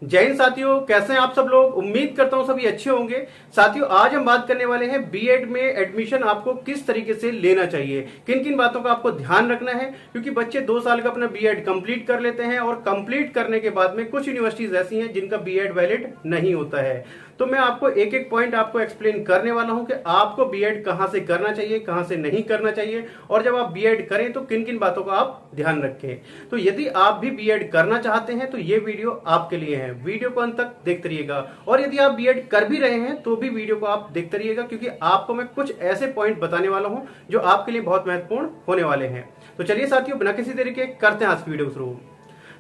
जय हिंद साथियों, कैसे हैं आप सब लोग। उम्मीद करता हूं सभी अच्छे होंगे। साथियों, आज हम बात करने वाले हैं बीएड में एडमिशन आपको किस तरीके से लेना चाहिए, किन किन बातों का आपको ध्यान रखना है। क्योंकि बच्चे 2 साल का अपना बीएड कंप्लीट कर लेते हैं और कंप्लीट करने के बाद में कुछ यूनिवर्सिटीज ऐसी हैं जिनका बीएड वैलिड नहीं होता है। तो मैं आपको एक एक पॉइंट आपको एक्सप्लेन करने वाला हूं कि आपको बीएड कहां से करना चाहिए, कहां से नहीं करना चाहिए, और जब आप बीएड करें तो किन किन बातों का आप ध्यान रखें। तो यदि आप भी बीएड करना चाहते हैं तो ये वीडियो आपके लिए है। वीडियो को अंत तक देखते रहिएगा। और यदि आप बीएड कर भी रहे हैं तो भी वीडियो को आप देखते रहिएगा, क्योंकि आपको मैं कुछ ऐसे पॉइंट बताने वाला हूं जो आपके लिए बहुत महत्वपूर्ण होने वाले हैं। तो चलिए साथियों, बिना किसी देरी के करते हैं आज की वीडियो शुरू।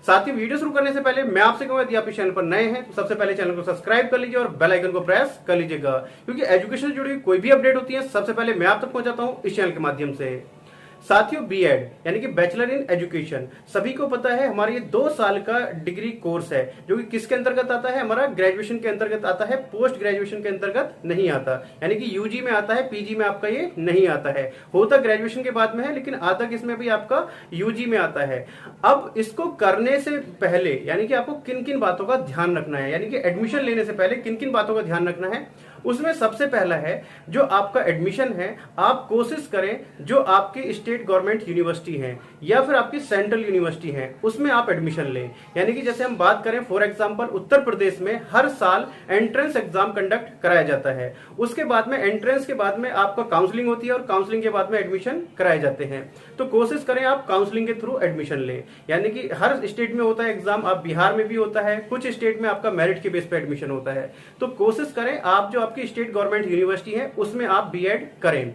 साथियों, वीडियो शुरू करने से पहले मैं आपसे कहूंगा, यदि आप इस चैनल पर नए हैं तो सबसे पहले चैनल को सब्सक्राइब कर लीजिए और बेल आइकन को प्रेस कर लीजिएगा, क्योंकि एजुकेशन से जुड़ी हुई कोई भी अपडेट होती है सबसे पहले मैं आप तक पहुंचाता हूं इस चैनल के माध्यम से। साथियों, बीएड यानी कि बैचलर इन एजुकेशन सभी को पता है, हमारा ये 2 साल का डिग्री कोर्स है, जो कि किसके अंतर्गत आता है, हमारा ग्रेजुएशन के अंतर्गत आता है, पोस्ट ग्रेजुएशन के अंतर्गत नहीं आता। यानी कि यूजी में आता है, पीजी में आपका ये नहीं आता है। होता ग्रेजुएशन के बाद में है, लेकिन आता किसमें भी आपका यूजी में आता है। अब इसको करने से पहले यानी कि आपको किन किन बातों का ध्यान रखना है, यानी कि एडमिशन लेने से पहले किन किन बातों का ध्यान रखना है, उसमें सबसे पहला है जो आपका एडमिशन है, आप कोशिश करें जो आपकी स्टेट गवर्नमेंट यूनिवर्सिटी है या फिर आपकी सेंट्रल यूनिवर्सिटी है उसमें आप एडमिशन लें। यानी कि जैसे हम बात करें फॉर एग्जांपल, उत्तर प्रदेश में हर साल एंट्रेंस एग्जाम कंडक्ट कराया जाता है। उसके बाद में एंट्रेंस के बाद में आपका काउंसलिंग होती है और काउंसलिंग के बाद में एडमिशन कराए जाते हैं। तो कोशिश करें आप काउंसलिंग के थ्रू एडमिशन लें। यानी कि हर स्टेट में होता है एग्जाम, आप बिहार में भी होता है, कुछ स्टेट में आपका मेरिट के बेस पे एडमिशन होता है। तो कोशिश करें आप जो आपकी स्टेट गवर्नमेंट यूनिवर्सिटी है उसमें आप बीएड करें।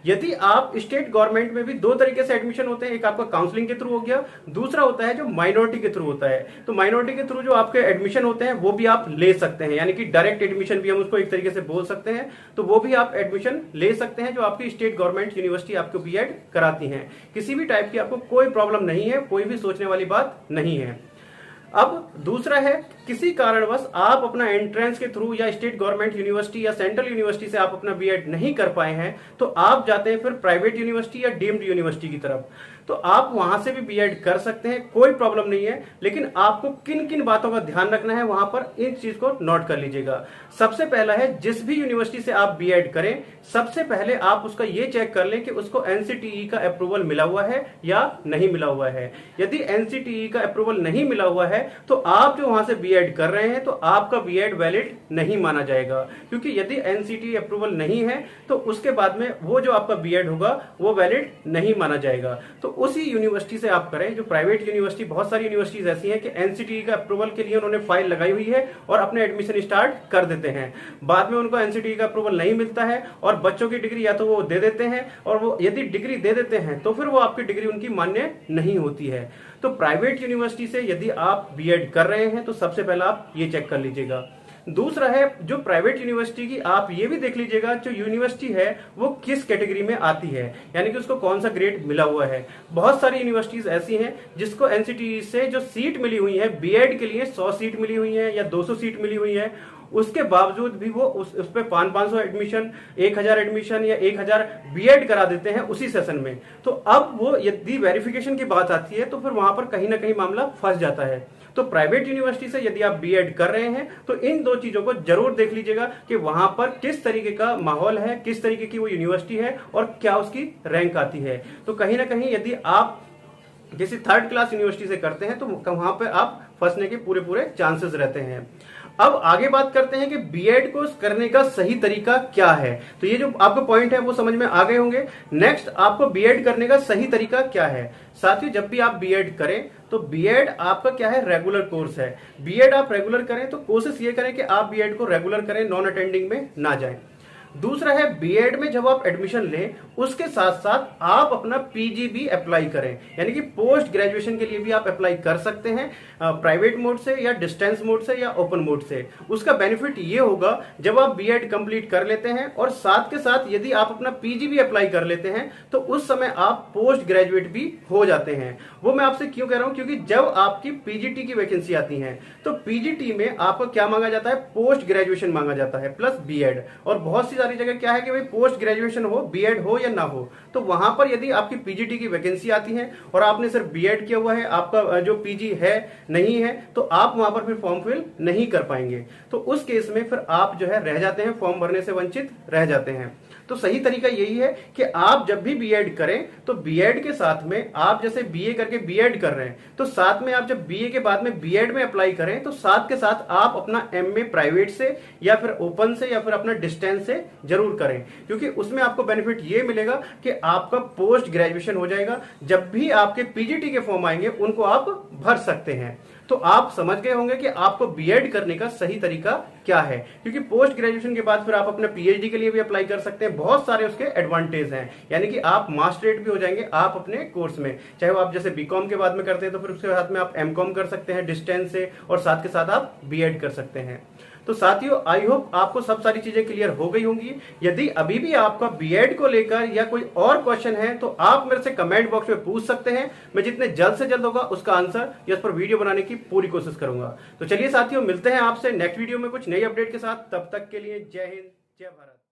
यदि आप स्टेट गवर्नमेंट में भी 2 तरीके से एडमिशन होते हैं, एक आपका काउंसलिंग के थ्रू हो गया, दूसरा होता है जो माइनॉरिटी के थ्रू होता है। तो माइनॉरिटी के थ्रू जो आपके एडमिशन होते हैं वो भी आप ले सकते हैं, यानी कि डायरेक्ट एडमिशन भी हम उसको एक तरीके से बोल सकते हैं। तो वो भी आप एडमिशन ले सकते हैं जो आपकी स्टेट गवर्नमेंट यूनिवर्सिटी आपको बीएड कराती है। किसी भी टाइप की आपको कोई प्रॉब्लम नहीं है, कोई भी सोचने वाली बात नहीं है। अब दूसरा है, किसी कारणवश आप अपना एंट्रेंस के थ्रू या स्टेट गवर्नमेंट यूनिवर्सिटी या सेंट्रल यूनिवर्सिटी से आप अपना बीएड नहीं कर पाए हैं, तो आप जाते हैं फिर प्राइवेट यूनिवर्सिटी या डीम्ड यूनिवर्सिटी की तरफ। तो आप वहां से भी बीएड कर सकते हैं, कोई प्रॉब्लम नहीं है। लेकिन आपको किन किन बातों का ध्यान रखना है वहां पर, इन चीज को नोट कर लीजिएगा। सबसे पहला है, जिस भी यूनिवर्सिटी से आप बीएड करें सबसे पहले आप उसका ये चेक कर लें कि उसको एनसीटीई का अप्रूवल मिला हुआ है या नहीं मिला हुआ है। यदि एनसीटीई का अप्रूवल नहीं मिला हुआ है तो आप जो वहां से बीएड कर रहे हैं तो आपका बीएड वैलिड नहीं माना जाएगा, क्योंकि यदि एनसीटीई अप्रूवल नहीं है तो उसके बाद में वो जो आपका बीएड होगा वो वैलिड नहीं माना जाएगा। तो उसी यूनिवर्सिटी से आप करें जो प्राइवेट यूनिवर्सिटी, बहुत सारी यूनिवर्सिटीज ऐसी हैं कि एनसीटीई का अप्रूवल के लिए उन्होंने फाइल लगाई हुई है और अपने एडमिशन स्टार्ट कर देते हैं। बाद में उनको एनसीटीई का अप्रूवल नहीं मिलता है और बच्चों की डिग्री या तो वो दे देते हैं, और वो यदि डिग्री दे देते हैं तो फिर वो आपकी डिग्री उनकी मान्य नहीं होती है। तो प्राइवेट यूनिवर्सिटी से यदि आप बीएड कर रहे हैं तो सबसे पहले आप ये चेक कर लीजिएगा। दूसरा है, जो प्राइवेट यूनिवर्सिटी की आप ये भी देख लीजिएगा जो यूनिवर्सिटी है वो किस कैटेगरी में आती है, यानी कि उसको कौन सा ग्रेड मिला हुआ है। बहुत सारी यूनिवर्सिटीज ऐसी हैं जिसको एनसीटीई से जो सीट मिली हुई है बीएड के लिए, 100 सीट मिली हुई है या 200 सीट मिली हुई है, उसके बावजूद भी वो उस पे 500 एडमिशन, 1000 एडमिशन या 1000 बीएड करा देते हैं उसी सेशन में। तो अब वो यदि वेरिफिकेशन की बात आती है तो फिर वहां पर कहीं ना कहीं मामला फंस जाता है। तो प्राइवेट यूनिवर्सिटी से यदि आप बीएड कर रहे हैं तो इन 2 चीजों को जरूर देख लीजिएगा कि वहां पर किस तरीके का माहौल है, किस तरीके की वो यूनिवर्सिटी है और क्या उसकी रैंक आती है। तो कहीं ना कहीं यदि आप किसी 3rd क्लास यूनिवर्सिटी से करते हैं तो वहां पर आप फंसने के पूरे चांसेस रहते हैं। अब आगे बात करते हैं कि बीएड को करने का सही तरीका क्या है। तो ये जो आपका पॉइंट है वो समझ में आ गए होंगे। नेक्स्ट, आपको बीएड करने का सही तरीका क्या है। साथियों, जब भी आप बीएड करें तो बीएड आपका क्या है, रेगुलर कोर्स है। बीएड आप रेगुलर करें तो कोशिश ये करें कि आप बीएड को रेगुलर करें, नॉन अटेंडिंग में ना जाएं। दूसरा है, बीएड में जब आप एडमिशन लें उसके साथ साथ आप अपना पीजी भी अप्लाई करें, यानी कि पोस्ट ग्रेजुएशन के लिए भी आप अप्लाई कर सकते हैं, प्राइवेट मोड से या डिस्टेंस मोड से या ओपन मोड से। उसका बेनिफिट ये होगा, जब आप बीएड कंप्लीट कर लेते हैं और साथ के साथ यदि आप अपना पीजी भी अप्लाई कर लेते हैं तो उस समय आप पोस्ट ग्रेजुएट भी हो जाते हैं। वो मैं आपसे क्यों कह रहा हूं, क्योंकि जब आपकी पीजीटी की वैकेंसी आती है तो पीजीटी में आपको क्या मांगा जाता है, पोस्ट ग्रेजुएशन मांगा जाता है प्लस बीएड। और बहुत सी सारी जगह क्या है कि भाई पोस्ट ग्रेजुएशन हो, बीएड हो या ना हो, तो वहां पर यदि आपकी पीजीटी की वैकेंसी आती है और आपने सिर्फ बीएड किया हुआ है, आपका जो पीजी है नहीं है, तो आप वहां पर फिर फॉर्म फिल नहीं कर पाएंगे। तो उस केस में फिर आप जो है रह जाते हैं, फॉर्म भरने से वंचित रह जाते हैं। तो सही तरीका यही है कि आप जब भी बीएड करें तो बीएड के साथ में आप जैसे बीए करके बीएड कर रहे हैं, तो साथ में आप जब बीए के बाद में बीएड में अप्लाई करें तो साथ के साथ आप अपना एमए प्राइवेट से या फिर ओपन से या फिर अपना डिस्टेंस से जरूर करें, क्योंकि उसमें आपको बेनिफिट ये मिलेगा कि आपका पोस्ट ग्रेजुएशन हो जाएगा। जब भी आपके पीजीटी के फॉर्म आएंगे उनको आप भर सकते हैं। तो आप समझ गए होंगे कि आपको बीएड करने का सही तरीका क्या है, क्योंकि पोस्ट ग्रेजुएशन के बाद फिर आप अपने पीएचडी के लिए भी अप्लाई कर सकते हैं। बहुत सारे उसके एडवांटेज हैं, यानी कि आप मास्टरेट भी हो जाएंगे आप अपने कोर्स में। चाहे वो आप जैसे बीकॉम के बाद में करते हैं तो फिर उसके साथ में आप एमकॉम कर सकते हैं डिस्टेंस से, और साथ के साथ आप बीएड कर सकते हैं। तो साथियों, आई होप आपको सब सारी चीजें क्लियर हो गई होंगी। यदि अभी भी आपका बीएड को लेकर या कोई और क्वेश्चन है तो आप मेरे से कमेंट बॉक्स में पूछ सकते हैं। मैं जितने जल्द से जल्द होगा उसका आंसर या उस पर वीडियो बनाने की पूरी कोशिश करूंगा। तो चलिए साथियों, मिलते हैं आपसे नेक्स्ट वीडियो में कुछ नई अपडेट के साथ। तब तक के लिए जय हिंद, जय भारत।